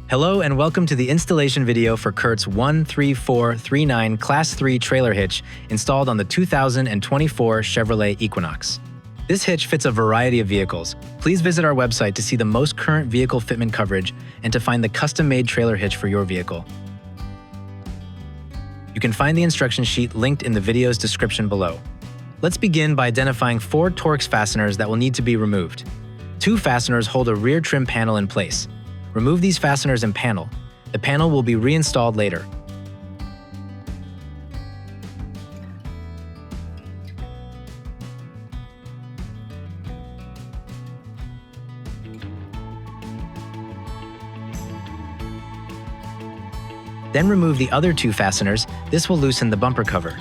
Hello and welcome to the installation video for CURT's 13439 Class 3 trailer hitch installed on the 2024 Chevrolet Equinox. This hitch fits a variety of vehicles. Please visit our website to see the most current vehicle fitment coverage and to find the custom-made trailer hitch for your vehicle. You can find the instruction sheet linked in the video's description below. Let's begin by identifying 4 Torx fasteners that will need to be removed. 2 fasteners hold a rear trim panel in place. Remove these fasteners and panel. The panel will be reinstalled later. Then remove the other 2 fasteners. This will loosen the bumper cover.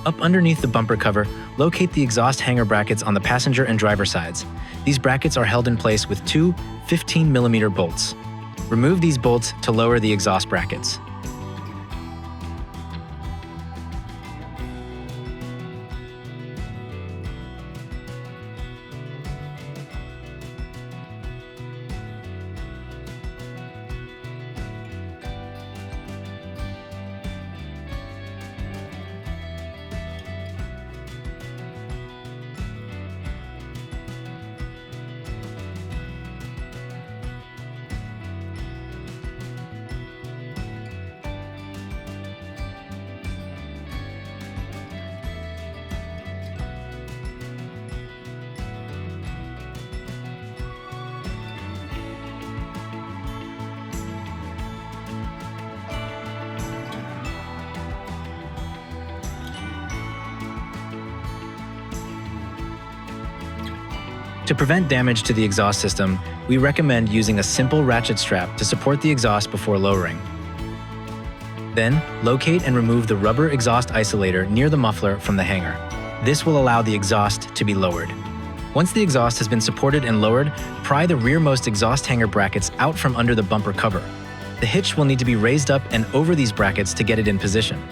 Up underneath the bumper cover, locate the exhaust hanger brackets on the passenger and driver sides. These brackets are held in place with 2 15mm bolts. Remove these bolts to lower the exhaust brackets. To prevent damage to the exhaust system, we recommend using a simple ratchet strap to support the exhaust before lowering. Then, locate and remove the rubber exhaust isolator near the muffler from the hanger. This will allow the exhaust to be lowered. Once the exhaust has been supported and lowered, pry the rearmost exhaust hanger brackets out from under the bumper cover. The hitch will need to be raised up and over these brackets to get it in position.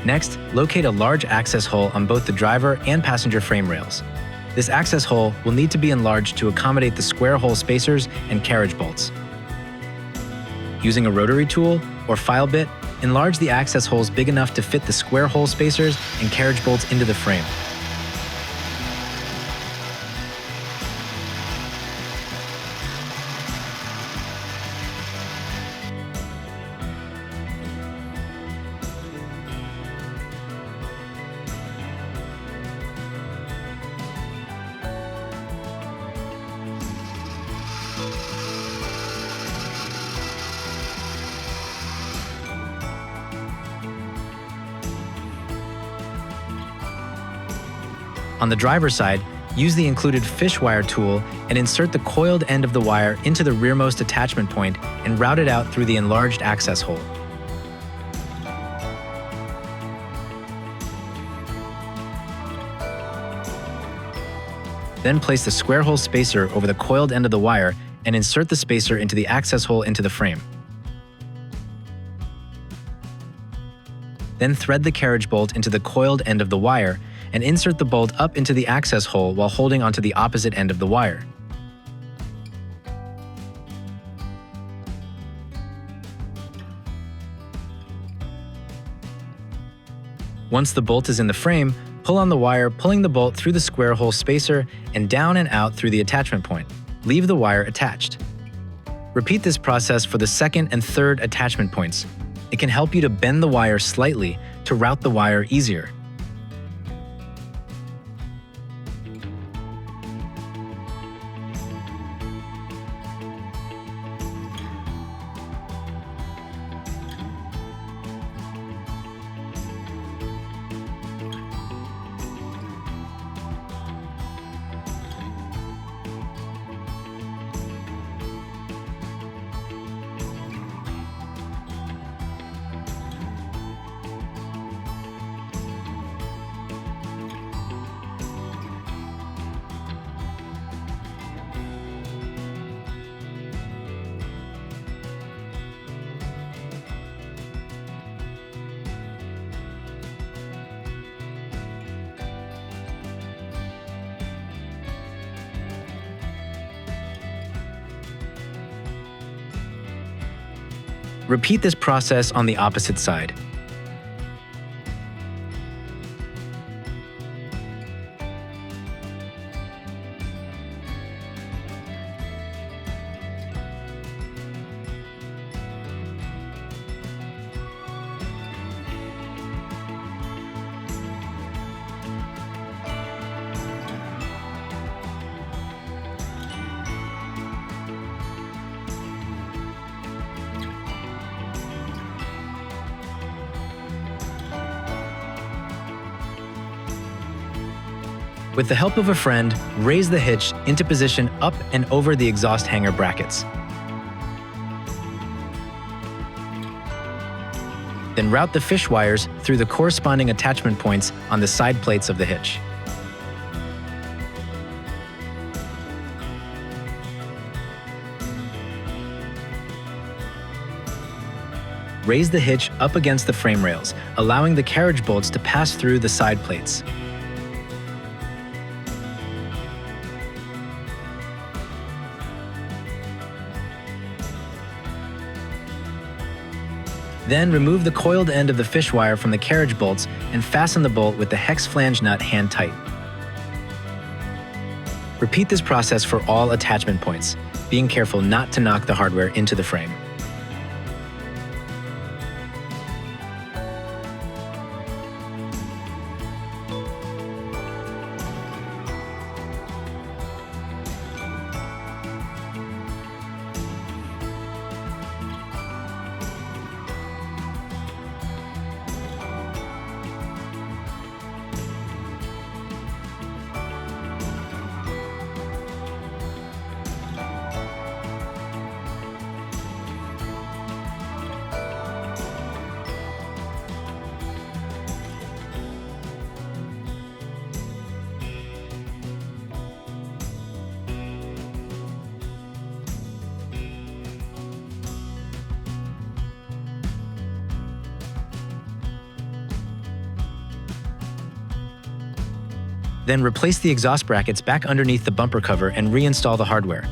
Next, locate a large access hole on both the driver and passenger frame rails. This access hole will need to be enlarged to accommodate the square hole spacers and carriage bolts. Using a rotary tool or file bit, enlarge the access holes big enough to fit the square hole spacers and carriage bolts into the frame. On the driver's side, use the included fish wire tool and insert the coiled end of the wire into the rearmost attachment point and route it out through the enlarged access hole. Then place the square hole spacer over the coiled end of the wire and insert the spacer into the access hole into the frame. Then thread the carriage bolt into the coiled end of the wire and insert the bolt up into the access hole while holding onto the opposite end of the wire. Once the bolt is in the frame, pull on the wire, pulling the bolt through the square hole spacer and down and out through the attachment point. Leave the wire attached. Repeat this process for the second and third attachment points. It can help you to bend the wire slightly to route the wire easier. Repeat this process on the opposite side. With the help of a friend, raise the hitch into position up and over the exhaust hanger brackets. Then route the fish wires through the corresponding attachment points on the side plates of the hitch. Raise the hitch up against the frame rails, allowing the carriage bolts to pass through the side plates. Then remove the coiled end of the fish wire from the carriage bolts and fasten the bolt with the hex flange nut hand tight. Repeat this process for all attachment points, being careful not to knock the hardware into the frame. Then replace the exhaust brackets back underneath the bumper cover and reinstall the hardware.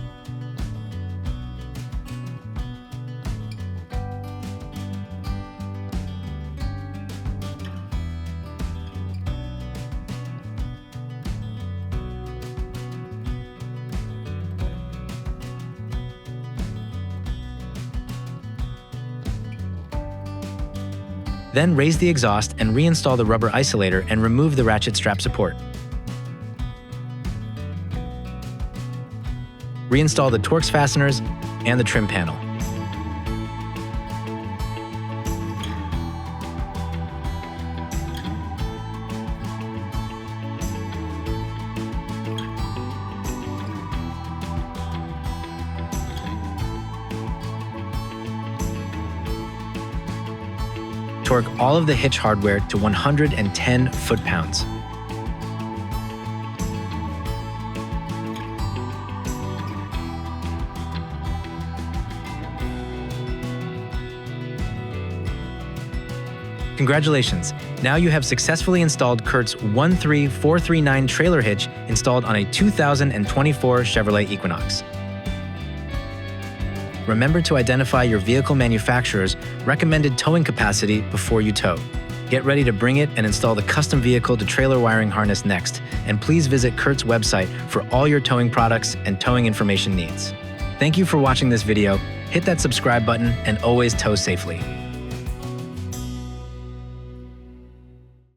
Then raise the exhaust and reinstall the rubber isolator and remove the ratchet strap support. Reinstall the Torx fasteners and the trim panel. Torque all of the hitch hardware to 110 foot-pounds. Congratulations! Now you have successfully installed CURT's 13439 trailer hitch installed on a 2024 Chevrolet Equinox. Remember to identify your vehicle manufacturer's recommended towing capacity before you tow. Get ready to bring it and install the custom vehicle to trailer wiring harness next, and please visit CURT's website for all your towing products and towing information needs. Thank you for watching this video. Hit that subscribe button and always tow safely.